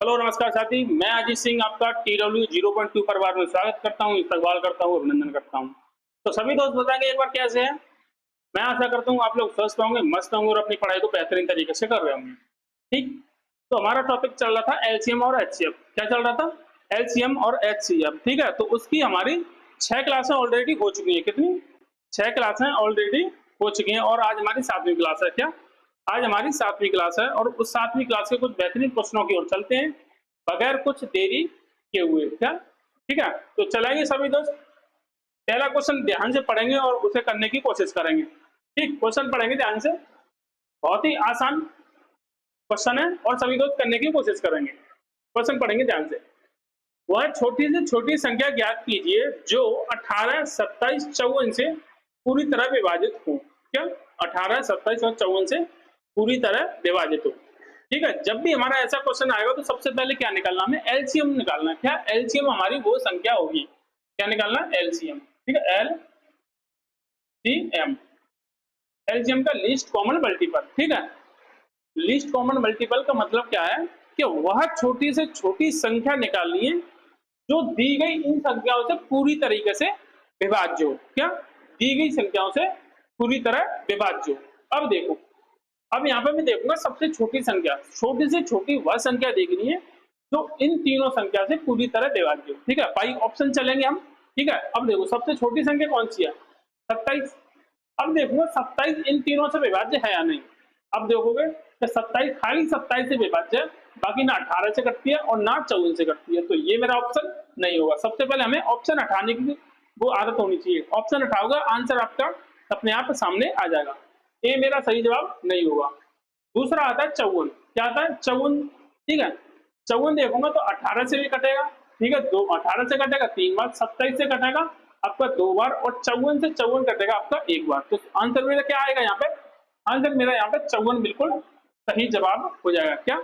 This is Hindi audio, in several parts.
हेलो नमस्कार साथी, मैं अजीत सिंह आपका TW 0.2 परिवार में स्वागत करता हूँ, इस्तकबाल करता हूँ, अभिनंदन करता हूँ। तो सभी दोस्त बताएंगे एक बार कैसे हैं। मैं आशा करता हूँ आप लोग स्वस्थ होंगे, मस्त होंगे और अपनी पढ़ाई को बेहतरीन तरीके से कर रहे होंगे। ठीक, तो हमारा टॉपिक चल रहा था एलसीएम और एचसीएफ। क्या चल रहा था? एलसीएम और एचसीएफ। ठीक है, तो उसकी हमारी 6 क्लासें ऑलरेडी हो चुकी हैं। कितनी? 6 क्लासें ऑलरेडी हो चुकी हैं और आज हमारी 7वीं क्लास है। क्या? आज हमारी 7वीं क्लास है और उस 7वीं क्लास के कुछ बेहतरीन क्वेश्चनों की ओर चलते हैं बगैर कुछ देरी किए हुए। क्या? ठीक है, तो चलेंगे सभी दोस्त। पहला क्वेश्चन ध्यान से पढ़ेंगे और उसे करने की कोशिश करेंगे। ठीक, क्वेश्चन पढ़ेंगे ध्यान से। बहुत ही आसान क्वेश्चन है और सभी दोस्त करने की कोशिश करेंगे। क्वेश्चन पढ़ेंगे ध्यान से। वह छोटी से छोटी संख्या ज्ञात कीजिए जो 18, 27, 54 से पूरी तरह विभाजित हो। क्या? 18, 27 और 54 से पूरी तरह विभाजित हो। ठीक है, जब भी हमारा ऐसा क्वेश्चन आएगा तो सबसे पहले क्या निकालना, हमें एलसीएम निकालना है। क्या? एलसीएम हमारी वो संख्या होगी। क्या निकालना? एलसीएम। ठीक है, एलसीएम, एलसीएम का लीस्ट कॉमन मल्टीपल। ठीक है, लीस्ट कॉमन मल्टीपल का मतलब क्या है कि वह छोटी से छोटी संख्या निकालनी है जो दी गई इन संख्याओं से पूरी तरीके से विभाज्य हो। क्या? दी गई संख्याओं से पूरी तरह विभाज्य हो। अब देखो, अब यहाँ पे मैं देखूंगा सबसे छोटी संख्या, छोटी से छोटी वह संख्या देखनी है जो इन तीनों संख्या से पूरी तरह विभाज्य हो। ठीक है, बाई ऑप्शन चलेंगे हम। ठीक है, अब देखो सबसे छोटी संख्या कौन सी है? 27। अब देखूंगा 27 इन तीनों से विभाज्य है या नहीं। अब देखोगे कि 27 खाली 27 से विभाज्य है, बाकी ना 18 से कटती है और ना 54 से कटती है, तो ये मेरा ऑप्शन नहीं होगा। सबसे पहले हमें ऑप्शन हटाने की वो आदत होनी चाहिए। ऑप्शन हटाओगे आंसर आपका अपने आप सामने आ जाएगा। ये मेरा सही जवाब नहीं होगा। दूसरा आता है 54। क्या आता है? 54। ठीक है, 54 देखूंगा तो 18 से भी कटेगा। ठीक है, 18 से कटेगा 3 बार, 27 से कटेगा आपका 2 बार और 54 से 54 कटेगा आपका 1 बार। तो आंसर मेरा क्या आएगा यहाँ पे? आंसर मेरा यहाँ पे 54 बिल्कुल सही जवाब हो जाएगा। क्या?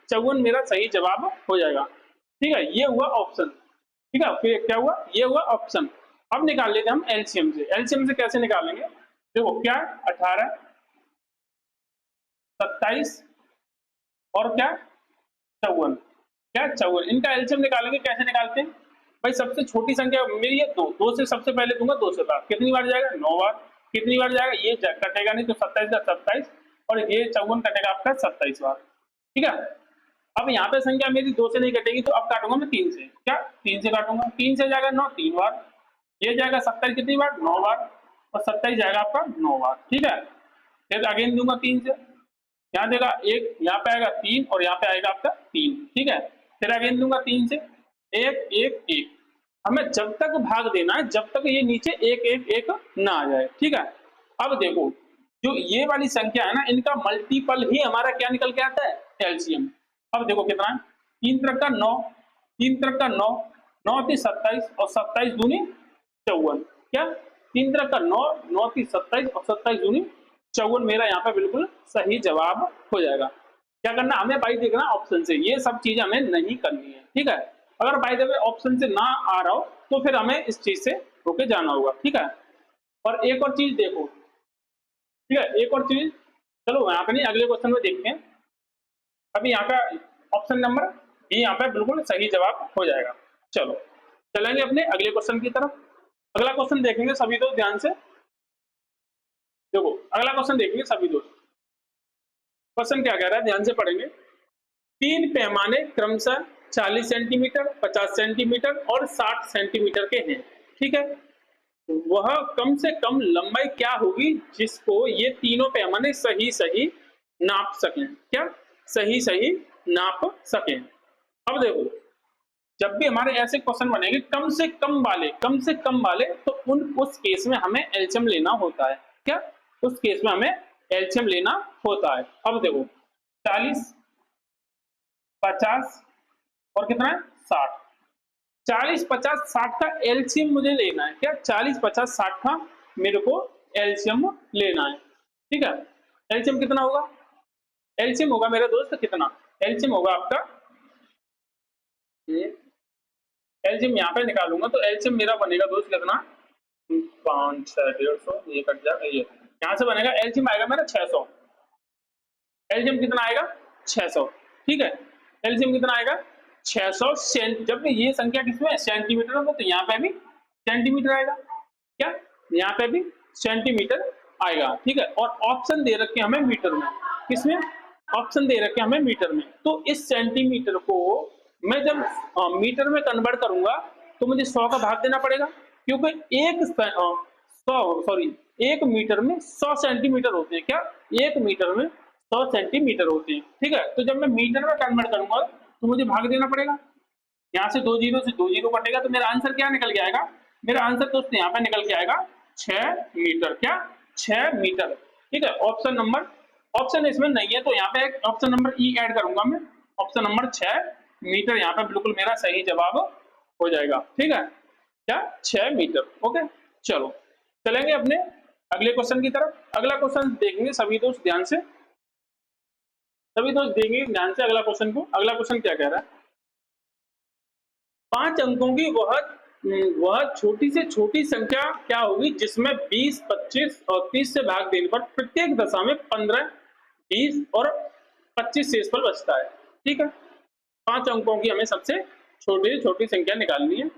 54 मेरा सही जवाब हो जाएगा। ठीक है, ये हुआ ऑप्शन। ठीक है, फिर क्या हुआ? ये हुआ ऑप्शन। अब निकाल लेते हैं हम एलसीएम से। एलसीएम से कैसे निकालेंगे? देखो क्या? 18, 27 और क्या? 54। क्या? 54। इनका एलसीएम निकालेंगे। कैसे निकालते हैं भाई? सबसे छोटी संख्या मेरी है 2, 2 से सबसे पहले दूंगा 2 से बार, कितनी बार जाएगा? 9 बार। कितनी बार जाएगा? ये कटेगा नहीं तो 27 का 27 और ये 54 कटेगा आपका 27 बार। ठीक है, अब यहाँ पे संख्या मेरी 2 से नहीं कटेगी तो अब काटूंगा मैं 3 से। क्या? 3 से काटूंगा, 3 से जाएगा 9 3 बार, ये जाएगा 27 कितनी बार? 9 बार और 27 जाएगा आपका 9 बार। ठीक है, फिर अगेन दूंगा 3 से, यहाँ देगा 1, यहाँ पे आएगा 3 और यहाँ पे आएगा आपका 3। ठीक है, फिर अगेन दूंगा 3 से, 1 1 1। हमें जब तक भाग देना है जब तक ये नीचे 1 1 1 ना आ जाए। ठीक है, अब देखो जो ये वाली संख्या है ना, इनका मल्टीपल ही हमारा क्या निकल के आता है? एलसीएम। अब देखो कितना है? 3 तरफ का 9, 3 तरफ का 9, 9 3 27 और 27 दूनी 54। क्या? 3 तरफ का 9, 9 3 27 और 27 दूनी 54 मेरा यहाँ पे बिल्कुल सही जवाब हो जाएगा। क्या करना हमें भाई? देखना ऑप्शन से, ये सब चीजें हमें नहीं करनी है। ठीक है, अगर बाय द वे ऑप्शन से ना आ रहा हो तो फिर हमें इस चीज से होके जाना होगा। ठीक है, और एक और चीज देखो। ठीक है, एक और चीज, चलो यहाँ पे नहीं, अगले क्वेश्चन में देखते हैं। अभी यहाँ का ऑप्शन नंबर बी यहाँ पे बिल्कुल सही जवाब हो जाएगा। चलो चलेंगे अपने अगले क्वेश्चन की तरफ। अगला क्वेश्चन देखेंगे सभी दोस्त ध्यान से। देखो अगला क्वेश्चन देखेंगे सभी दोस्त। क्वेश्चन क्या कह रहा है? ध्यान से पढ़ेंगे। 3 पैमाने क्रमशः 40 सेंटीमीटर, 50 सेंटीमीटर और 60 सेंटीमीटर के हैं। ठीक है, वह कम से कम लंबाई क्या होगी जिसको ये तीनों पैमाने सही सही नाप सकें? क्या? सही सही नाप सकें। अब देखो जब भी हमारे ऐसे क्वेश्चन बनेंगे कम से कम वाले तो उस केस में हमें एलसीएम लेना होता है। क्या? उस केस में हमें एलसीएम लेना होता है। अब देखो 40, 50 और कितना है? 60। 40 50 60 का एलसीएम मुझे लेना है। क्या? 40 50 60 का मेरे को एलसीएम लेना है। ठीक है, एलसीएम कितना होगा? एलसीएम होगा मेरा दोस्त कितना? एलसीएम होगा आपका, एलसीएम यहाँ पे निकालूंगा तो एलसीएम मेरा बनेगा दोस्त कितना? 5 6 150, ये कट जाएगा, ये यहाँ से बनेगा एलसीएम आएगा मेरा 600। एलसीएम कितना आएगा? 600। ठीक है, एलसीएम कितना आएगा 600 सेंट। जब भी ये संख्या किसमें सेंटीमीटर में, तो यहाँ पे भी सेंटीमीटर आएगा, क्या यहाँ पे भी सेंटीमीटर आएगा, ठीक है। और ऑप्शन दे रखे हमें मीटर में, किसमें ऑप्शन दे रखे हमें मीटर में। तो इस सेंटीमीटर को मैं जब मीटर में कन्वर्ट करूंगा तो मुझे 100 का भाग देना पड़ेगा, क्योंकि एक मीटर में 100 सेंटीमीटर होते हैं, क्या एक मीटर में 100 सेंटीमीटर होते हैं, ठीक है। तो जब मैं मीटर में कन्वर्ट करूंगा तो मुझे भाग देना पड़ेगा, यहाँ से 2 जीरो से 2 जीरो कटेगा, तो मेरा आंसर क्या निकल के आएगा, मेरा आंसर दोस्तों यहाँ पे निकल के आएगा 6 मीटर, क्या 6 मीटर, ठीक है। ऑप्शन इसमें नहीं है तो यहाँ पे एक ऑप्शन नंबर ई ऐड करूंगा मैं, ऑप्शन नंबर 6 मीटर यहाँ पे बिल्कुल मेरा सही जवाब हो जाएगा, ठीक है, क्या 6 मीटर। ओके, चलो चलेंगे अपने अगले क्वेश्चन की तरफ। अगला क्वेश्चन देखेंगे सभी दोस्त ध्यान से, अगला क्वेश्चन को। अगला क्वेश्चन क्या कह रहा है, 5 अंकों की वह छोटी से छोटी संख्या क्या होगी जिसमें 20, 25 और 30 से भाग देने पर प्रत्येक दशा में 15, 20 और 25 शेषफल बचता है, ठीक है। 5 अंकों की हमें सबसे छोटी से छोटी संख्या निकालनी है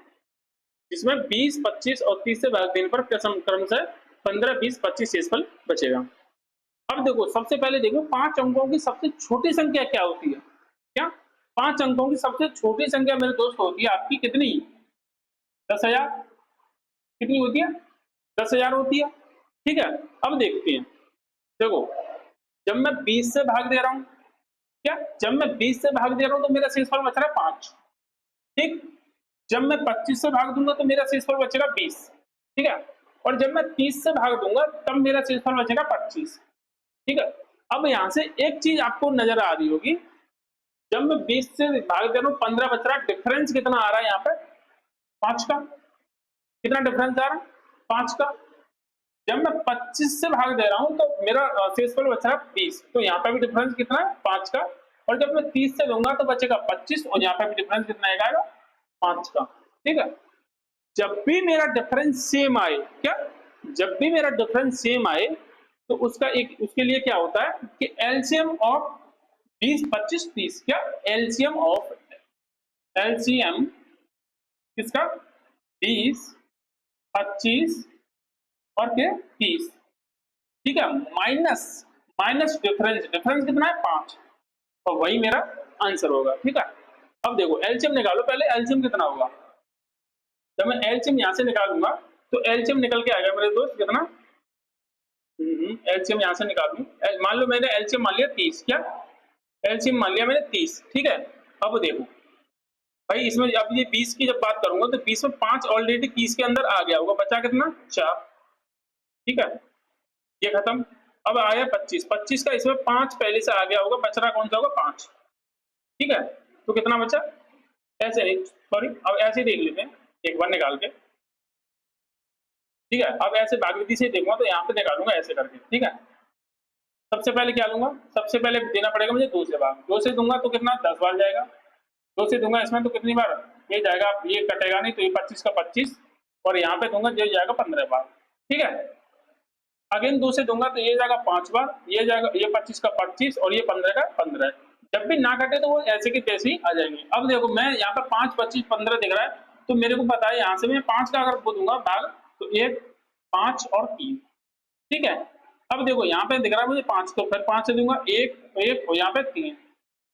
जिसमें 20, 25 और 30 से भाग देने पर क्रमशः 15, 20, 25 शेषफल बचेगा। अब देखो सबसे पहले देखो 5 अंकों की सबसे छोटी संख्या क्या होती है, क्या 5 अंकों की सबसे छोटी संख्या मेरे दोस्त होती है आपकी कितनी, 10,000, कितनी होती है 10,000 होती है, ठीक है। अब देखते हैं, देखो जब मैं 20 से भाग दे रहा हूं, क्या जब मैं 20 से भाग दे रहा हूं तो मेरा शेषफल बच रहा है 5, ठीक। जब मैं 25 से भाग दूंगा तो मेरा शेषफल बचेगा 20, ठीक है। और जब मैं 30 से भाग दूंगा तब मेरा शेषफल बचेगा 25, ठीक है। अब यहां से एक चीज आपको नजर आ रही होगी, जब मैं 20 से भाग दे रहा हूं 15 बच रहा है, डिफरेंस कितना आ रहा है यहाँ पे 5 का, कितना डिफरेंस आ रहा है 5 का। जब मैं 25 से भाग दे रहा हूं तो मेरा शेषफल बच रहा है 20, तो यहाँ पे भी डिफरेंस कितना है 5 का। और जब मैं 30 से दूंगा तो बचेगा 25, और यहाँ पे भी डिफरेंस कितना आएगा 5 का, ठीक है। जब भी मेरा डिफरेंस सेम आए, क्या जब भी मेरा डिफरेंस सेम आए तो उसके लिए क्या होता है कि एलसीएम ऑफ 20, 25, 30, क्या एलसीएम किसका 20, 25 और क्या 30, ठीक है, माइनस डिफरेंस कितना है 5, और वही मेरा आंसर होगा, ठीक है। अब देखो एलसीएम निकालो, पहले एलसीएम कितना होगा, जब मैं एलसीएम यहां से निकालूंगा तो एलसीएम निकल के आएगा मेरे दोस्त कितना, एलसीएम यहां से निकालूं, मान लो मैंने एलसीएम मान लिया 30, क्या एलसीएम मान लिया मैंने 30, ठीक है। अब देखो भाई इसमें अब ये 20 की जब बात करूंगा तो 20 में 5 ऑलरेडी 30 के अंदर आ गया होगा, बचा कितना 4, ठीक है, ये खत्म। अब आया 25 का, इसमें 5 पहले से आ गया होगा, बच रहा कौन सा होगा 5, ठीक है। तो कितना बचा, ऐसे नहीं सॉरी, अब ऐसे ही देख लेते हैं एक बार निकाल के, ठीक है। अब ऐसे भागविधि से देखूंगा तो यहाँ पे निकालूंगा ऐसे करके, ठीक है। सबसे पहले क्या लूंगा, सबसे पहले देना पड़ेगा मुझे 2 से भाग, 2 से दूंगा तो कितना 10 बार जाएगा, 2 से दूंगा इसमें तो कितनी बार ये जाएगा, ये कटेगा नहीं तो ये 25 का 25, और यहाँ पे दूंगा ये जाएगा 15 बार, ठीक है। अगेन 2 से दूंगा तो ये जाएगा 5 बार, ये जाएगा ये 25 का 25 और ये 15 का 15, जब भी ना कटे तो वो ऐसे की तैसे ही आ जाएंगे। अब देखो मैं यहाँ पे 5, 25, 15 दिख रहा है, तो मेरे को पता है यहाँ से मैं 5 का अगर वो दूंगा भाग तो 1, 5 और 3, ठीक है। अब देखो यहाँ पे दिख रहा है मुझे 5, तो फिर 5 से दूंगा 1, 1 और यहाँ पे 3,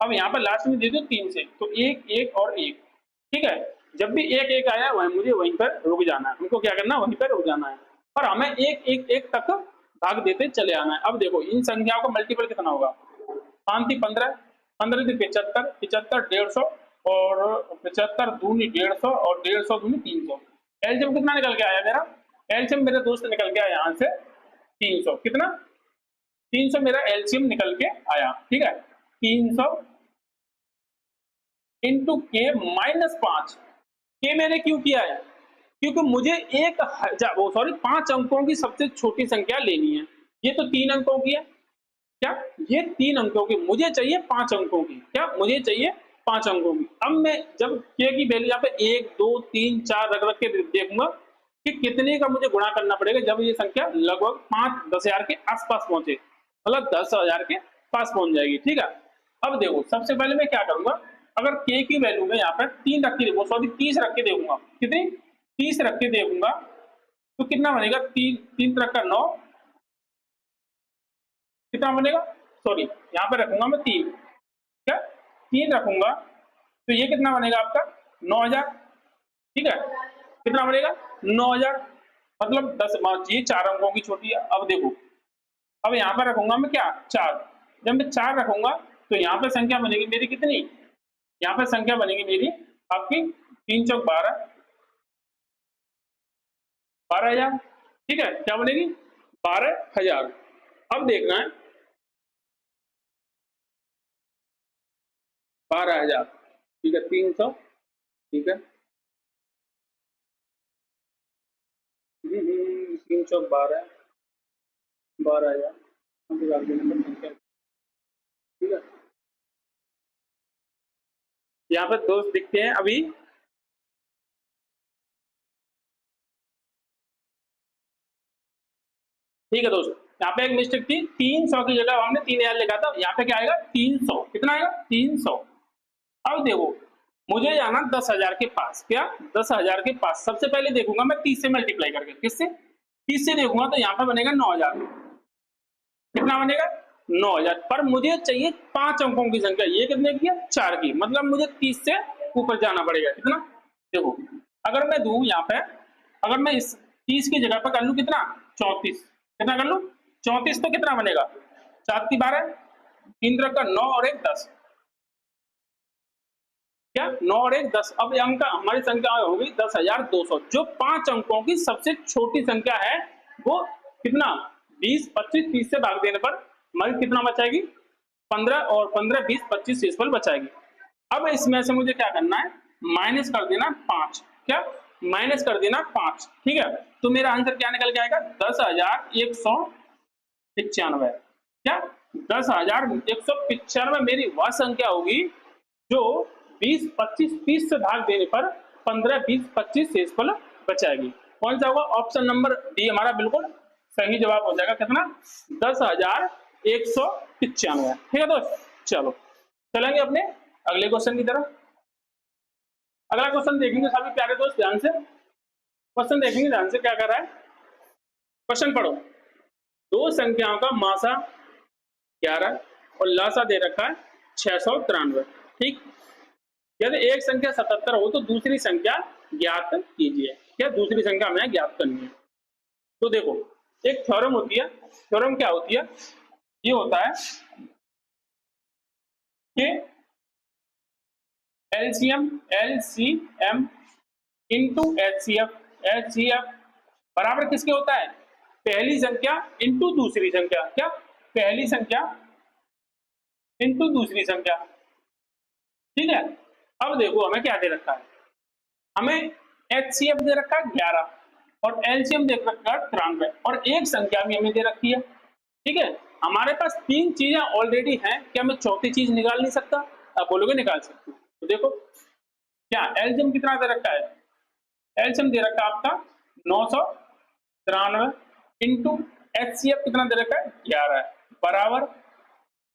अब यहाँ पे लास्ट में दे दो 3 से, तो 1, 1 और 1, ठीक है। जब भी 1, 1 आया वही मुझे वहीं पर रुक जाना है, उनको क्या करना है वहीं पर रुक जाना है, और हमें 1, 1, 1 तक भाग देते चले आना है। अब देखो इन संख्याओं का मल्टीपल कितना होगा, 5 थी 15, 15 थी 75, 75 150 और 75 दूनी 150 और 150 दूनी 300। एलसीएम कितना निकल के आया मेरा, एलसीएम मेरे दोस्त निकल के आया यहाँ से 300, कितना 300 मेरा एलसीएम निकल के आया, ठीक है। 300 इंटू के -5, के मैंने क्यों किया है, क्योंकि मुझे 5 अंकों की सबसे छोटी संख्या लेनी है, ये तो 3 अंकों की है, क्या ये 3 अंकों की, मुझे चाहिए 5 अंकों की, क्या मुझे चाहिए 5 अंकों की। अब मैं जब के की वैल्यू यहाँ पे 1, 2, 3, 4 रख के देखूंगा कि कितने का मुझे गुणा करना पड़ेगा जब ये संख्या लगभग 5-10,000 के आसपास पहुंचे, मतलब 10,000 के पास पहुंच जाएगी, ठीक है। अब देखो सबसे पहले मैं क्या करूंगा, अगर k की वैल्यू में यहाँ पर 3 रख के देखो, सॉरी 30 रख के देखूंगा, कितनी 30 रख के देखूंगा तो कितना बनेगा, 3 3 का 9, कितना बनेगा, सॉरी यहाँ पे रखूंगा मैं 3, क्या 3 रखूंगा तो ये कितना बनेगा आपका 9000, ठीक है, कितना बनेगा 9000, मतलब 10, ये 4 अंकों की छोटी है। अब देखो, अब यहाँ पर रखूंगा मैं क्या 4, जब मैं 4 रखूंगा तो यहाँ पे संख्या बनेगी मेरी कितनी, यहाँ पे संख्या बनेगी मेरी आपकी 3 चौक 12, 12,000, ठीक है, क्या बनेगी 12,000। अब देखना है 12,000, ठीक है, 300, ठीक है, 3 चौक 12, 12,000, संख्या, ठीक है। यहाँ पे दोस्त दिखते हैं अभी, ठीक है दोस्त, यहाँ पे एक मिस्टेक थी, 300 की जगह हमने 3,000 लिखा था, यहाँ पे क्या आएगा 300, कितना आएगा 300। अब देखो मुझे जाना 10,000 के पास, क्या 10,000 के पास, सबसे पहले देखूंगा मैं 30 से मल्टीप्लाई करके, किससे 30 से देखूंगा तो यहाँ पे बनेगा 9,000, कितना बनेगा 9,000, पर मुझे चाहिए 5 अंकों की संख्या, ये कितने की है 4 की, मतलब मुझे 30 से ऊपर जाना पड़ेगा, कितना, देखो अगर मैं दूं यहाँ पे, अगर मैं इस 30 की जगह पर कर लूं कितना 34, कितना कर लूं 34 तो कितना बनेगा 4 की 12, 3 का 9 और 1 10, क्या 9 और 1 10। अब अंक हमारी संख्या होगी 10,200, जो 5 अंकों की सबसे छोटी संख्या है वो कितना 20 25 30 से भाग देने पर हमारी कितना बचाएगी 15, और 15 20 25 शेषफल बचाएगी। अब इसमें से मुझे क्या करना है, माइनस कर देना 5, क्या माइनस कर देना 5, ठीक है, तो मेरा आंसर क्या निकल के आएगा 10,195, क्या 10,195 मेरी वह संख्या होगी जो 20 25 30 से भाग देने पर 15 20 25 शेषफल बचाएगी। कौन सा होगा, ऑप्शन नंबर डी हमारा बिल्कुल सही जवाब हो जाएगा, कितना 10,195, ठीक है दोस्त। चलो चलेंगे अपने अगले क्वेश्चन की तरफ। अगला क्वेश्चन देखेंगे सभी प्यारे दोस्त ध्यान से, क्वेश्चन देखेंगे ध्यान से क्या कर रहा है, क्वेश्चन पढ़ो। दो संख्याओं का मासा 11 और लासा दे रखा है 693, ठीक, यदि एक संख्या 77 हो तो दूसरी संख्या ज्ञात कीजिए, क्या दूसरी संख्या हमें ज्ञात करनी है। तो देखो एक थ्योरम होती है, थ्योरम क्या होती है, ये होता है कि LCM इंटू HCF बराबर किसके होता है, पहली संख्या इंटू दूसरी संख्या, क्या पहली संख्या इंटू दूसरी संख्या, ठीक है। अब देखो हमें क्या दे रखा है, हमें HCF दे रखा है 11 और LCM दे रखा है 93 और एक संख्या भी हमें दे रखी है, ठीक है। हमारे पास 3 चीजें ऑलरेडी हैं, क्या मैं चौथी चीज निकाल नहीं सकता, आप बोलोगे निकाल सकते, तो देखो क्या LCM कितना दे रखा है, LCM दे रखा है आपका 993 इंटू HCF कितना दे रखा है 11 बराबर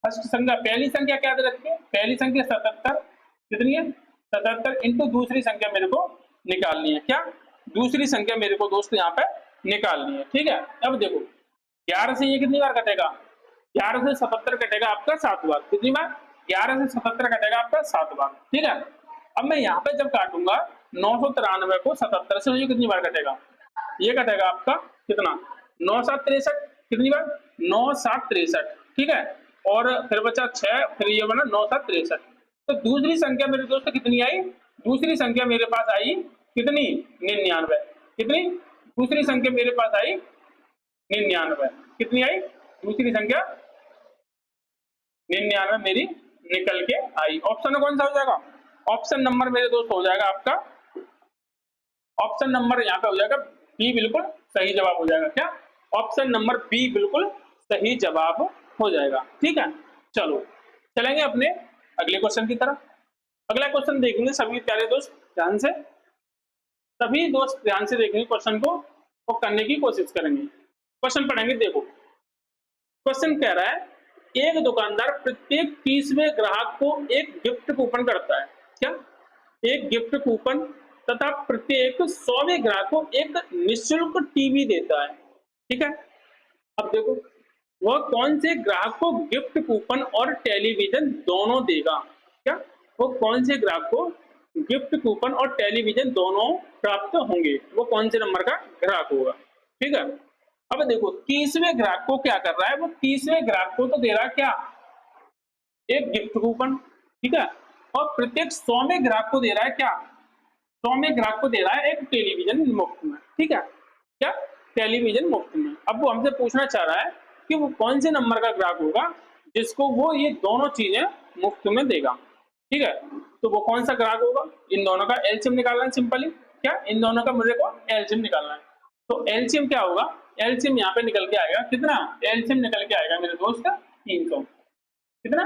फर्स्ट संख्या, पहली संख्या क्या दे रखी है, पहली संख्या 77, कितनी है 77 इंटू दूसरी संख्या मेरे को निकालनी है, क्या दूसरी संख्या मेरे को दोस्त यहाँ पे निकालनी है, ठीक है। अब देखो 11 से ये कितनी बार कटेगा, 11 से 77 कटेगा आपका 7 बार, कितनी बार 11 से 77 कटेगा आपका 7 बार, ठीक है। अब मैं यहाँ पे जब काटूंगा 993 को 77 से, ये कितनी बार कटेगा, ये कटेगा आपका कितना 9 7 63, कितनी बार 9 7 63, ठीक है, और फिर बचा 6, फिर ये बना 9 7 63, तो दूसरी संख्या मेरे दोस्त कितनी आई, दूसरी संख्या मेरे पास आई कितनी 99, कितनी दूसरी संख्या मेरे पास आई 99, कितनी आई दूसरी संख्या 99 मेरी निकल के आई। ऑप्शन कौन सा हो जाएगा, ऑप्शन नंबर मेरे दोस्त हो जाएगा आपका, ऑप्शन नंबर यहाँ पे हो जाएगा बी, बिल्कुल सही जवाब हो जाएगा, क्या ऑप्शन नंबर बी बिल्कुल सही जवाब हो जाएगा, ठीक है। चलो चलेंगे अपने अगले क्वेश्चन की तरफ। अगला क्वेश्चन देखेंगे सभी प्यारे दोस्त ध्यान से, सभी दोस्त ध्यान से देखेंगे क्वेश्चन को और करने की कोशिश करेंगे। क्वेश्चन पढ़ेंगे, देखो क्वेश्चन कह रहा है एक दुकानदार प्रत्येक 30वें ग्राहक को एक गिफ्ट कूपन करता है, क्या, एक गिफ्ट कूपन तथा प्रत्येक 100वें ग्राहक को एक निःशुल्क टीवी देता है। ठीक है, अब देखो वह कौन से ग्राहक को गिफ्ट कूपन और टेलीविजन दोनों देगा? क्या, वो कौन से ग्राहक को गिफ्ट कूपन और टेलीविजन दोनों प्राप्त होंगे? वो कौन से नंबर का ग्राहक होगा? ठीक है, अब देखो 30वें ग्राहक को क्या कर रहा है, वो 30वें ग्राहक को तो दे रहा है क्या, एक गिफ्ट कूपन। ठीक है, और प्रत्येक 100वें ग्राहक को दे रहा है क्या, 100वें ग्राहक को दे रहा है एक टेलीविजन मुफ्त में। ठीक है, क्या, टेलीविजन मुफ्त में। अब वो हमसे पूछना चाह रहा है कि वो कौन से नंबर का ग्राहक होगा जिसको वो ये दोनों चीजें मुफ्त में देगा। ठीक है, तो वो कौन सा ग्राहक होगा? इन दोनों का एलसीएम निकालना है सिंपली। क्या, इन दोनों का मुझे को एलसीएम निकालना है। तो एलसीएम क्या होगा, एलसीएम यहाँ पे निकल के आएगा कितना, एलसीएम निकल के आएगा मेरे दोस्त 300। कितना,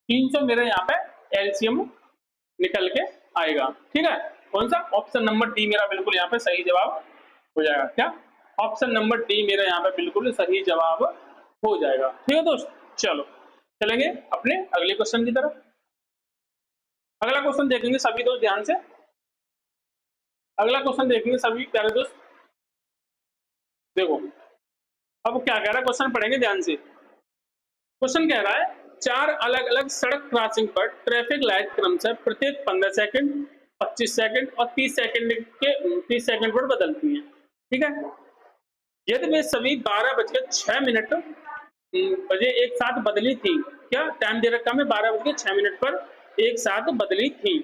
300 मेरे यहाँ पे एलसीएम निकल के आएगा। ठीक है, कौन सा, ऑप्शन नंबर डी मेरा बिल्कुल यहाँ पे सही जवाब हो जाएगा। क्या, ऑप्शन नंबर डी मेरा यहाँ पे बिल्कुल सही जवाब हो जाएगा। ठीक है दोस्त, चलो चलेंगे अपने अगले क्वेश्चन की तरफ। अगला क्वेश्चन देखेंगे सभी दोस्त ध्यान से, अगला क्वेश्चन देखेंगे सभी प्यारे दोस्त। देखो अब क्या कह रहा है, क्वेश्चन पढ़ेंगे ध्यान से। क्वेश्चन कह रहा है 4 अलग अलग सड़क क्रॉसिंग पर ट्रैफिक लाइट क्रमशः प्रत्येक 15 सेकंड, 25 सेकंड और 30 सेकंड पर बदलती हैं। ठीक है, यदि वे सभी 12:06 बजे एक साथ बदली थी, क्या टाइम दे रखा है 12:06 पर एक साथ बदली थी,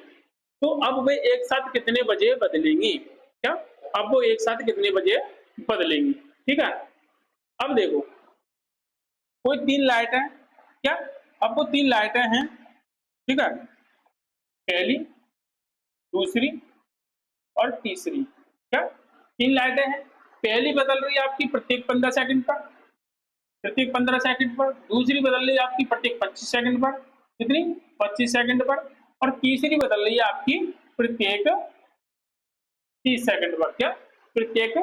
तो अब वे एक साथ कितने बजे बदलेंगी? क्या, अब वो एक साथ कितने बजे बदलेंगी? ठीक है, अब देखो कोई 3 लाइट है, क्या, अब वो 3 लाइटें हैं। ठीक है, पहली, दूसरी और तीसरी। क्या, 3 लाइटें हैं, पहली बदल रही है आपकी प्रत्येक 15 सेकंड पर, प्रत्येक 15 सेकंड पर, दूसरी बदल रही है आपकी प्रत्येक 25 सेकंड पर, कितनी, 25 सेकंड पर, और तीसरी बदल रही है आपकी प्रत्येक 30 सेकंड पर। क्या, प्रत्येक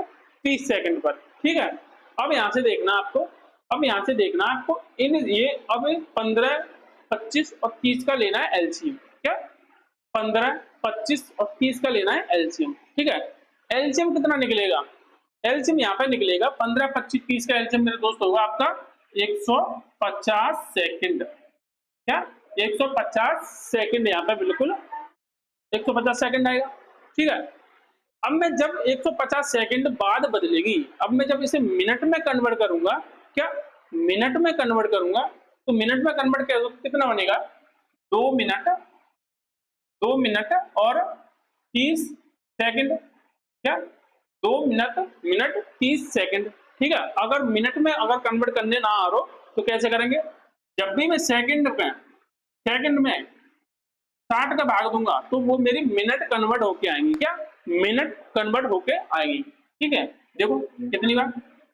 30 सेकंड पर। ठीक है, अब यहां से देखना आपको, अब यहां से देखना आपको इन ये अब 15, 25 और 30 का लेना है एलसीएम। क्या, 15, 25 और 30 का लेना है एलसीएम। ठीक है, एलसीएम कितना निकलेगा, एलसीएम यहाँ पे निकलेगा 15, 25, 30 का एलसीएम मेरे दोस्त होगा आपका 150 सेकंड। क्या, 150 सेकंड यहाँ पे बिल्कुल 150 सेकंड आएगा। ठीक है, अब मैं जब 150 सेकंड बाद बदलेगी, अब मैं जब इसे मिनट में कन्वर्ट करूंगा, क्या, मिनट में कन्वर्ट करूंगा, तो मिनट में कन्वर्ट कर कितना बनेगा, 2 मिनट, 2 मिनट और 30 सेकंड। क्या, 2 मिनट 30 सेकंड। ठीक है, अगर मिनट में अगर कन्वर्ट करने ना आ रहा तो कैसे करेंगे, जब भी मैं सेकंड में 60 का भाग दूंगा तो वो मेरी मिनट कन्वर्ट होके आएंगी। क्या, मिनट कन्वर्ट होके आएंगी। ठीक है, देखो कितनी बार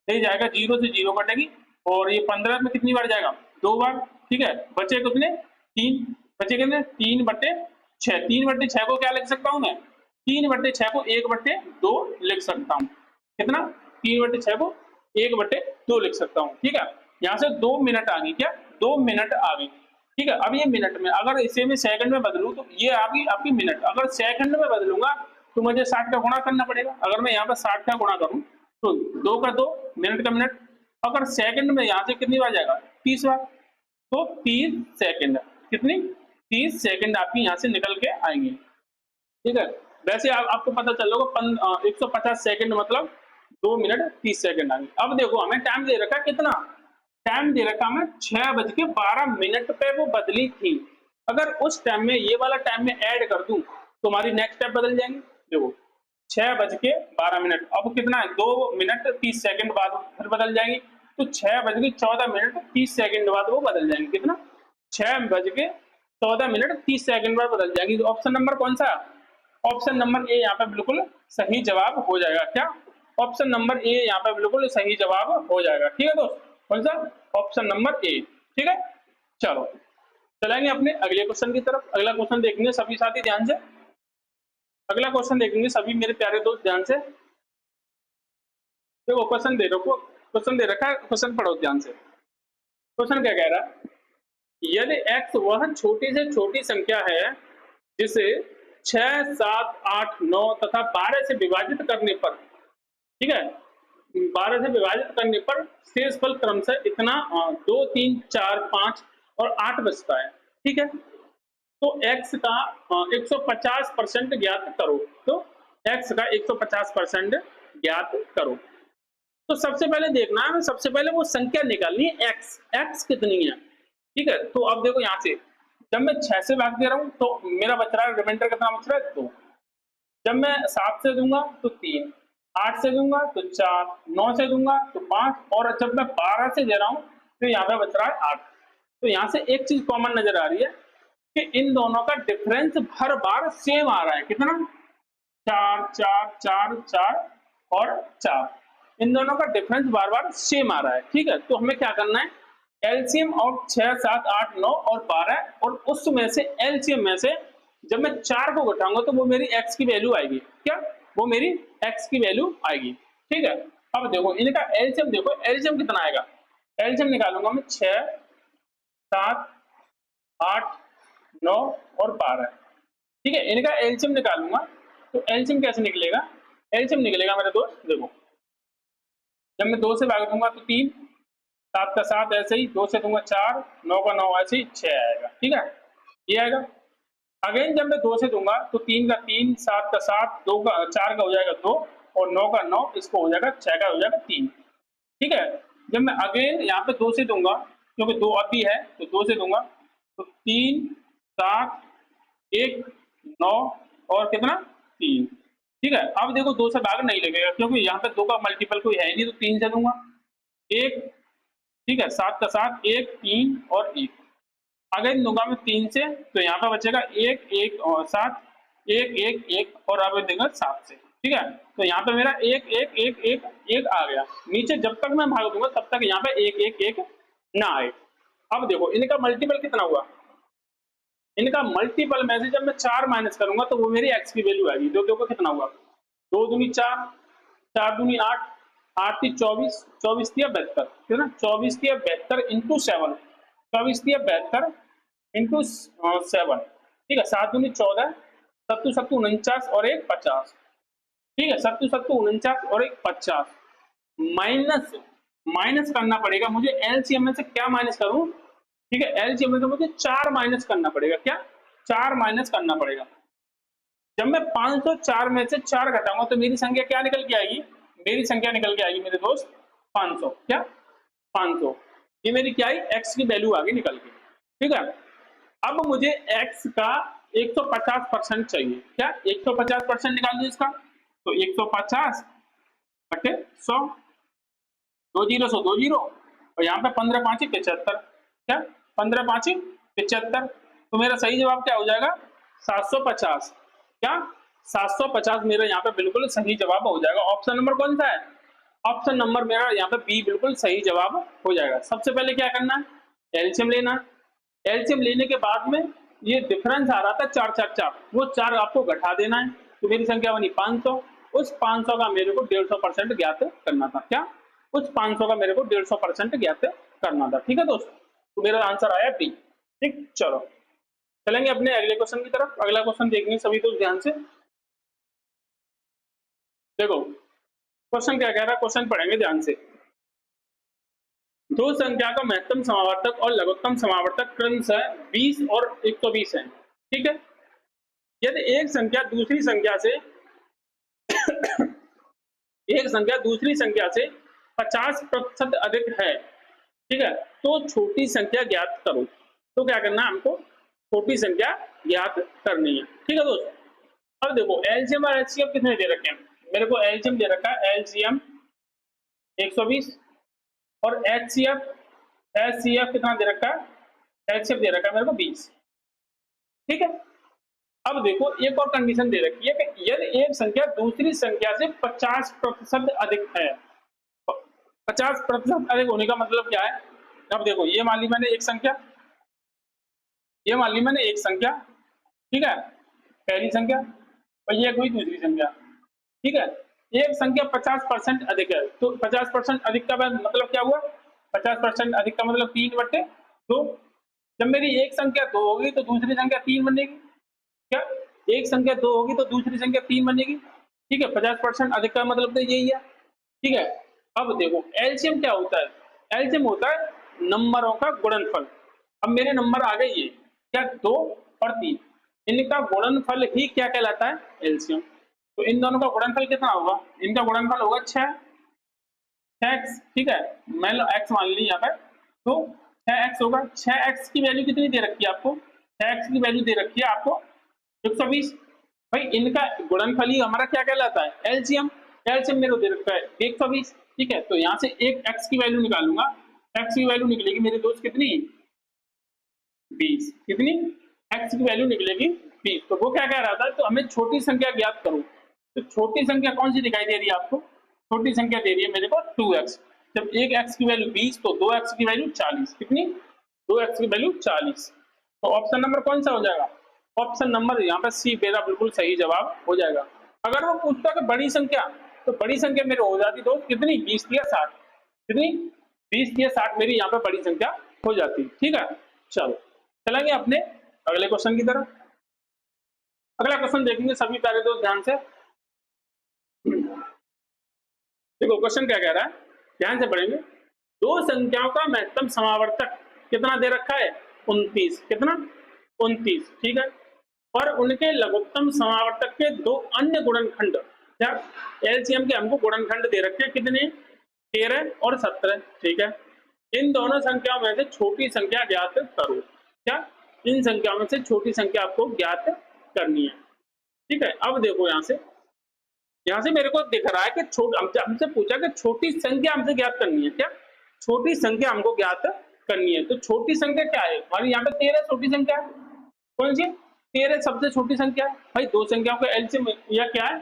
सही जाएगा, 0 से 0 कटेगी, और ये 15 में कितनी बार जाएगा, 2 बार। ठीक है, बचे कितने, 3 बचे, कितने, 3/6, 3/6 को क्या लिख सकता हूं मैं, 3/6 को 1/2 लिख सकता हूँ। कितना, 3/6 को 1/2 लिख सकता हूँ। ठीक है, यहाँ से 2 मिनट आ गई। क्या, 2 मिनट आ गई। ठीक है, अब ये मिनट में, अगर इसे मैं सेकंड में बदलूं तो ये आ गई आपकी मिनट। अगर सेकंड में बदलूंगा तो मुझे 60 का गुणा करना पड़ेगा। अगर मैं यहाँ पर 60 का गुणा करूं तो 2 का 2, मिनट का मिनट। अगर सेकंड में यहाँ से कितनी बार जाएगा, 30 बार, तो 30 सेकंड, कितनी, 30 सेकंड आपकी यहाँ से निकल के आएंगे। ठीक है, वैसे आपको पता चल रहा 150 सेकंड मतलब 2 मिनट 30 सेकंड आ गई। अब देखो हमें टाइम दे रखा कितना, टाइम दे रखा हमें 6:12 पे वो बदली थी। अगर उस टाइम में ये वाला टाइम में ऐड कर दूं तो हमारी नेक्स्ट स्टेप बदल जाएंगे। देखो 6:12, अब कितना है, 2 मिनट 30 सेकंड बाद फिर बदल जाएंगी, तो 6:14 30 सेकंड बाद वो बदल जाएंगे। कितना, 6:14 30 सेकंड बाद बदल जाएंगी। तो ऑप्शन नंबर कौन सा, ऑप्शन नंबर ए यहाँ पे बिल्कुल सही जवाब हो जाएगा। क्या, ऑप्शन नंबर ए यहाँ पे बिल्कुल सही जवाब हो जाएगा। ठीक है दोस्त, कौन सा, ऑप्शन नंबर ए। ठीक है, चलो चलेंगे अपने अगले क्वेश्चन की तरफ। अगला क्वेश्चन देखेंगे सभी साथी ध्यान से, अगला क्वेश्चन देखेंगे सभी मेरे प्यारे दोस्त ध्यान से। देखो क्वेश्चन दे रखो, क्वेश्चन दे रखा है, क्वेश्चन पढ़ो ध्यान से। क्वेश्चन क्या कह रहा है, यदि x वह छोटी से छोटी संख्या है जिसे 6, 7, 8, 9 तथा 12 से विभाजित करने पर, ठीक है, 12 से विभाजित करने पर शेषफल क्रमशः इतना 2, 3, 4, 5 और 8 बचता है। ठीक है, तो x का 150% ज्ञात करो। तो x का 150% ज्ञात करो। तो सबसे पहले देखना है, सबसे पहले वो संख्या निकालनी है x कितनी है। ठीक है, तो अब देखो यहाँ से जब मैं 6 से भाग दे रहा हूँ तो मेरा बच रहा है, रिमाइंडर कितना बच रहा है 2। जब मैं 7 से दूंगा तो 3, 8 से दूंगा तो 4, 9 से दूंगा तो 5 और जब मैं 12 से दे रहा हूँ तो यहाँ पे बच रहा है 8। तो यहाँ से एक चीज कॉमन नजर आ रही है कि इन दोनों का डिफरेंस हर बार सेम आ रहा है। कितना? 4, 4, 4, 4 और 4। इन दोनों का डिफरेंस बार बार सेम आ रहा है। ठीक है, तो हमें क्या करना है, एलसीएम ऑफ 6, 7, 8, 9 और 12 और उसमें से एलसीएम में से जब मैं 4 को घटाऊंगा तो वो मेरी x की वैल्यू आएगी। क्या? वो मेरी x की वैल्यू आएगी। ठीक है, अब देखो इनका एलसीएम, देखो एलसीएम कितना आएगा। एलसीएम निकालूंगा मैं 6, 7, 8, 9 और 12। ठीक है, इनका एलसीएम निकालूंगा तो एलसीएम कैसे निकलेगा? एलसीएम निकलेगा मेरे दोस्त, देखो जब मैं 2 से भाग दूंगा तो 3, 7 का 7 ऐसे ही, 2 से दूंगा 4, 9 का 9 ऐसे ही 6 आएगा। ठीक है, ये आएगा। अगेन जब मैं 2 से दूंगा तो 3 का 3, 7 का 7, 2 का 4 का हो जाएगा 2 और 9 का 9, इसको हो जाएगा 6 का हो जाएगा 3। ठीक है, जब मैं अगेन यहाँ पे 2 से दूंगा क्योंकि 2 अभी है तो 2 से दूंगा तो 3, 7, 1, 9 और कितना 3। ठीक है, अब देखो 2 से भाग नहीं लगेगा क्योंकि यहाँ पे 2 का मल्टीपल कोई है ही नहीं, तो 3 से दूंगा 1। ठीक है, 7 का 7, 1, 3 और 1। अगर दूंगा मैं 3 से तो यहाँ पे बचेगा 1, 1 और 7, 1, 1, 1 और अब देगा 7 से। ठीक है, तो यहाँ पे मेरा 1, 1, 1, 1, 1 आ गया। नीचे जब तक मैं भाग दूंगा तब तक यहाँ पे 1, 1, 1 ना आए। अब देखो इनका मल्टीपल कितना हुआ, इनका मल्टीपल में से जब मैं 4 माइनस करूंगा तो वो मेरी x की वैल्यू आएगी। तो देखो कितना हुआ, 2 दूनी 4, 4 दूनी 8, 8 ती 24, 24 तिया 72, है ना, 24 तिया 72 इंटू 7, 24 तिया 72 इंटू 7। ठीक है, 7 दूनी 14, 7 7 49 और 1 50। ठीक है, 7 7 49 और 1 50। माइनस माइनस करना पड़ेगा मुझे, एलसीएम में से क्या माइनस करूं। ठीक है, एलसीएम में से मुझे 4 माइनस करना पड़ेगा। क्या? 4 माइनस करना पड़ेगा। जब मैं 504 में से 4 घटाऊंगा तो मेरी संख्या क्या निकल के आएगी? मेरी संख्या निकल के आएगी मेरे दोस्त 500। क्या? 500। ये मेरी क्या आई? x की वैल्यू आ गई निकल के। ठीक है, अब मुझे x का 150% चाहिए। क्या? 150% निकाल दो इसका, तो 150 बटे 100, 2 जीरो 100 2 जीरो और यहाँ पे 15 5 75। क्या? 15 5 75। तो मेरा सही जवाब क्या हो जाएगा? 750। क्या? 750 मेरा यहाँ पे बिल्कुल सही जवाब हो जाएगा। ऑप्शन नंबर कौन सा है? ऑप्शन नंबर मेरा यहाँ पे बी बिल्कुल सही जवाब हो जाएगा। सबसे पहले क्या करना है? एलसीएम लेना। एलसीएम लेने के बाद में ये डिफरेंस आ रहा था 4 4 4, वो 4 आपको घटा देना है तो मेरी संख्या बनी 500। उस 500 का मेरे को 150% ज्ञात करना था। क्या? उस 500 का मेरे को 150% ज्ञात करना था। ठीक है दोस्तों, तो मेरा आंसर आया बी। ठीक, चलो चलेंगे अपने अगले क्वेश्चन की तरफ। अगला क्वेश्चन देखने सभी दोस्त ध्यान से देखो। क्वेश्चन क्या कह रहा है, क्वेश्चन पढ़ेंगे ध्यान से। दो संख्या का महत्तम समावर्तक और लघुत्तम समावर्तक क्रमशः 20 और 120 है। ठीक है, यदि एक संख्या दूसरी संख्या से एक संख्या दूसरी संख्या से 50% अधिक है, ठीक है, तो छोटी संख्या ज्ञात करो। तो क्या करना है हमको? छोटी संख्या ज्ञात करनी है। ठीक है दोस्तों, अब देखो एलसीएम और एचसीएफ कितने दे रखे हैं। मेरे को एलसीएम दे रखा है एलसीएम 120 और एचसीएफ एचसीएफ कितना दे रखा है? एचसीएफ दे रखा है मेरे को 20। ठीक है, अब देखो एक और कंडीशन दे रखी है कि यदि एक संख्या दूसरी संख्या से 50% अधिक है। 50% अधिक होने का मतलब क्या है? अब देखो ये मान ली मैंने एक संख्या, ये मान ली मैंने एक संख्या, ठीक है, पहली संख्या, और ये कोई दूसरी संख्या। ठीक है, एक संख्या 50% अधिक है तो 50% अधिक का मतलब क्या हुआ? 50% अधिक का मतलब 3/2। जब मेरी एक संख्या 2 होगी तो दूसरी संख्या 3 बनेगी। क्या एक संख्या 2 होगी तो दूसरी संख्या 3 बनेगी, ठीक है। 50% अधिक का मतलब तो यही है, ठीक है। अब देखो एलसीएम क्या होता है, एलसीएम होता है नंबरों का गुणनफल। अब मेरे नंबर आ गए ये क्या 2 और 3, इनका गुणनफल ही क्या कहलाता है, एलसीएम। तो इन दोनों का गुणनफल कितना होगा, इनका गुणनफल होगा 6 6x, ठीक है। मान लो x मान ली यहाँ पर, तो 6x होगा। 6x की वैल्यू कितनी दे रखी है आपको, 6x की वैल्यू दे रखी है आपको 120। भाई इनका गुणनफल ही हमारा क्या कहलाता है, एलसीएम। एलसीएम मेरे को दे रखा है 120, ठीक है। तो यहाँ से एक x की वैल्यू निकालूंगा, x की वैल्यू निकलेगी मेरे दोस्त कितनी, 20। कितनी, x की वैल्यू निकलेगी 20। तो वो क्या कह रहा था, तो हमें छोटी संख्या ज्ञात करो। तो छोटी संख्या कौन सी दिखाई दे रही है आपको, छोटी संख्या दे रही है मेरे को 2x। जब एक x की वैल्यू 20 तो 2x की वैल्यू 40। कितनी, 2x की वैल्यू 40। तो ऑप्शन नंबर कौन सा हो जाएगा, ऑप्शन नंबर यहाँ पे सी मेरा बिल्कुल सही जवाब हो जाएगा। अगर वो पूछता कि बड़ी संख्या, तो बड़ी संख्या मेरे हो जाती तो कितनी, 20 या 60। कितनी, 20 या 60 मेरी यहाँ पे बड़ी संख्या हो जाती, ठीक है। चलो चलेंगे अपने अगले क्वेश्चन की तरफ। अगला क्वेश्चन देखेंगे सभी प्यारे दोस्त ध्यान से। देखो क्वेश्चन क्या कह रहा है, ध्यान से पढ़ेंगे। दो संख्याओं का महत्तम समावर्तक कितना दे रखा है, 29। कितना, 29, ठीक है। और उनके लघुत्तम समावर्तक के दो अन्य गुणनखंड, क्या एलसीएम के हमको गुणनखंड दे रखे हैं कितने, 13 और 17, ठीक है। इन दोनों संख्याओं में से छोटी संख्या ज्ञात करो। क्या, इन संख्याओं में से छोटी संख्या आपको ज्ञात करनी है, ठीक है। अब देखो यहाँ से मेरे को दिख रहा है कि हमसे पूछा कि छोटी संख्या हमसे ज्ञात करनी है। क्या, छोटी संख्या हमको ज्ञात करनी है। तो छोटी संख्या क्या है हमारी, यहाँ पे 13 छोटी संख्या है। कौन सी, 13 सबसे छोटी संख्या है। भाई दो संख्याओं का एलसीएम या क्या है,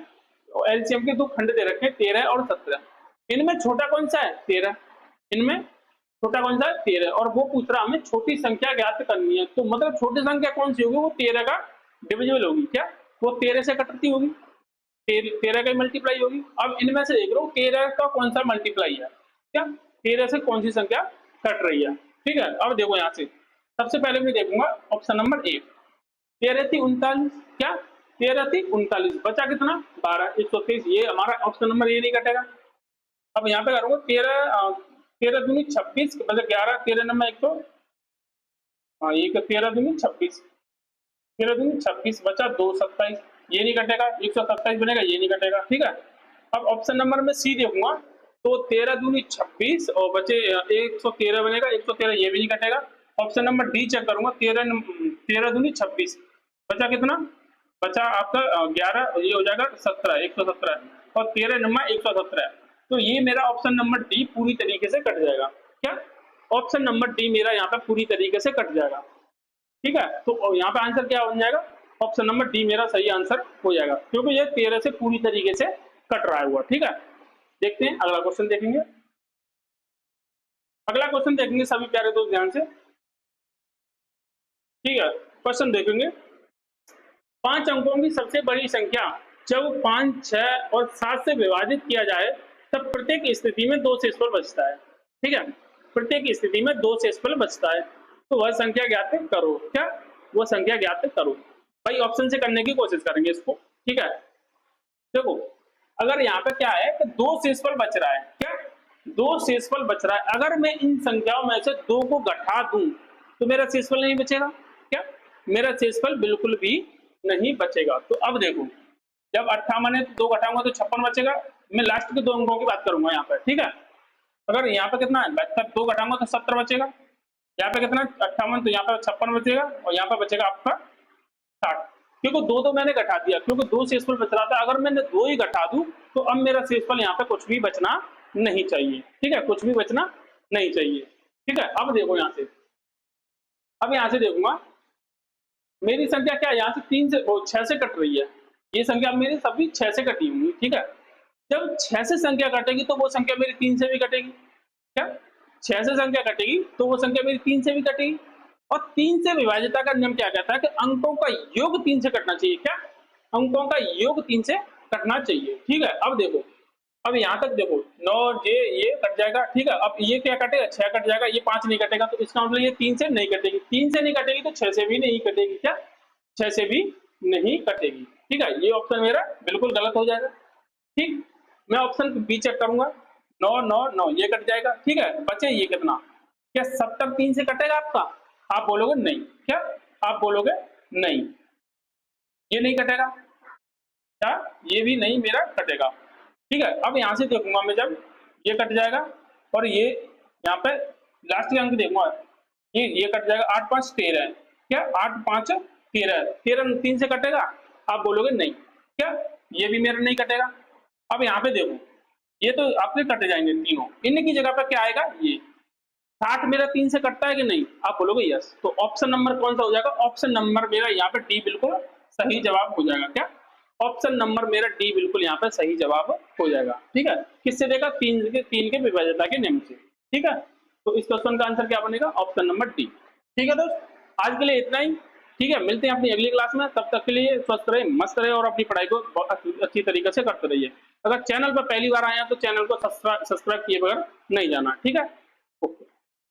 एलसीएम के दो खंड दे रखे हैं 13 और 17। इनमें छोटा कौन सा है, 13। इनमें छोटा कौन सा है, 13। और वो पूछ रहा हमें छोटी संख्या ज्ञात करनी है। तो मतलब छोटी संख्या कौन सी होगी, वो 13 का डिविजिबल होगी। क्या, वो 13 से कटती होगी, 13 का मल्टीप्लाई होगी। अब इनमें से देख लो 13 का कौन सा मल्टीप्लाई है, क्या 13 से कौन सी संख्या कट रही है, ठीक है। अब देखो यहाँ से सबसे पहले मैं देखूंगा ऑप्शन नंबर ए, 13 थी 39। क्या, 13 थी 39, बचा कितना 12, 123। ये हमारा ऑप्शन नंबर ए नहीं कटेगा। अब यहाँ पे करूंगा 13 दूनी 26, मतलब 11, 13 नंबर 1 तो ये 13 दूनी 26, 13 दूनी 26, बचा 2, 27। ये नहीं कटेगा, 127 बनेगा, ये नहीं कटेगा, ठीक है। अब ऑप्शन नंबर में सी देखूंगा, तो 13 दूनी 26 और बचे 113 बनेगा, 113 ये भी नहीं कटेगा। ऑप्शन नंबर डी चेक करूंगा, 13 दूनी 26, बचा कितना, बचा आपका 11, ये हो जाएगा 17, 117 और 13 नंबर 117। तो ये मेरा ऑप्शन नंबर डी पूरी तरीके से कट जाएगा। क्या, ऑप्शन नंबर डी मेरा यहाँ पे पूरी तरीके से कट जाएगा, ठीक है। तो यहाँ पे आंसर क्या बन जाएगा, ऑप्शन नंबर डी मेरा सही आंसर हो जाएगा, क्योंकि ये 13 से पूरी तरीके से कट रहा हुआ, ठीक है। देखते हैं अगला क्वेश्चन देखेंगे। अगला क्वेश्चन देखेंगे सभी प्यारे दोस्त ध्यान से, ठीक है। क्वेश्चन देखेंगे, 5 अंकों की सबसे बड़ी संख्या जब 5, 6 और 7 से विभाजित किया जाए तब प्रत्येक स्थिति में 2 शेषफल बचता है, ठीक है। प्रत्येक स्थिति में 2 शेषफल बचता है, तो वह संख्या ज्ञात करो। क्या, वह संख्या ज्ञात करो। भाई ऑप्शन से करने की कोशिश करेंगे इसको, ठीक है। देखो अगर यहाँ पे क्या है कि 2 शेषफल बच रहा है, क्या 2 शेषफल बच रहा है। अगर मैं इन संख्याओं में से 2 को घटा दूं तो मेरा शेषफल नहीं बचेगा। क्या, मेरा शेषफल बिल्कुल भी नहीं बचेगा। तो अब देखो जब 58 है तो 2 घटाऊंगा तो 56 बचेगा। मैं लास्ट के 2 अंकों की बात करूंगा यहाँ पर, ठीक है। अगर यहाँ पे कितना है, 2 घटाऊंगा तो 70 बचेगा। यहाँ पे कितना 58, तो यहाँ पे 56 बचेगा और यहाँ पे बचेगा आपका 60, क्योंकि 2 मैंने घटा दिया, क्योंकि 2 शेषफल बच रहा था। अगर मैंने 2 ही घटा दूं तो अब मेरा शेषफल यहाँ पे कुछ भी बचना नहीं चाहिए, ठीक है, कुछ भी बचना नहीं चाहिए, ठीक है। अब देखो यहाँ से, अब यहाँ से देखूंगा मेरी संख्या क्या यहाँ से 3 से 6 से कट रही है। ये संख्या मेरी सभी 6 से कटी हुई, ठीक है। जब 6 से संख्या कटेगी तो वो संख्या मेरी 3 से भी कटेगी। क्या, 6 से संख्या कटेगी तो वो संख्या मेरी 3 से भी कटेगी। और 3 से विभाज्यता का नियम क्या कहता है कि अंकों का योग 3 से कटना चाहिए। क्या, अंकों का योग 3 से कटना चाहिए, ठीक है। अब देखो, अब यहाँ तक देखो 9 ये कट जाएगा, ठीक है। अब ये क्या कटेगा, 6 कट जाएगा, ये 5 नहीं कटेगा, तो इसका मतलब ये 3 से नहीं कटेगी। 3 से नहीं कटेगी तो 6 से भी नहीं कटेगी। क्या, 6 से भी नहीं कटेगी। ठीक है, ये ऑप्शन मेरा बिल्कुल गलत हो जाएगा। ठीक, मैं ऑप्शन बी चेक करूंगा, 9 9 9 ये कट जाएगा। ठीक है, बचे ये कितना, क्या 70 3 से कटेगा आपका? आप बोलोगे नहीं, क्या आप बोलोगे नहीं, ये नहीं कटेगा, क्या ये भी नहीं मेरा कटेगा। ठीक है, अब यहां से देखूंगा मैं, जब ये कट जाएगा और ये यहाँ पे लास्ट के अंक देखूंगा, ये कट जाएगा, 8 5 13, क्या 8 5 13, 13 3 से कटेगा? आप बोलोगे नहीं, क्या ये भी मेरा नहीं कटेगा। अब यहाँ पे देखो, ये तो आपके कट जाएंगे तीनों, इनकी जगह पे क्या आएगा, ये 60 मेरा 3 से कटता है कि नहीं? आप बोलोगे यस। तो ऑप्शन नंबर कौन सा हो जाएगा? ऑप्शन नंबर मेरा यहाँ पे डी बिल्कुल सही जवाब हो जाएगा। क्या ऑप्शन नंबर मेरा डी बिल्कुल यहाँ पे सही जवाब हो जाएगा। ठीक है, किससे देगा? 3 के विभाज्यता के नियम से। ठीक है, तो इस क्वेश्चन का आंसर क्या बनेगा? Option number D. ठीक है दोस्त, आज के लिए इतना ही। ठीक है, मिलते हैं अपनी अगली क्लास में, तब तक के लिए स्वस्थ रहे, मस्त रहे और अपनी पढ़ाई को बहुत अच्छी तरीके से करते रहिए। अगर चैनल पर पहली बार आए हैं तो चैनल को सब्सक्राइब किए बगैर नहीं जाना। ठीक है, ओके।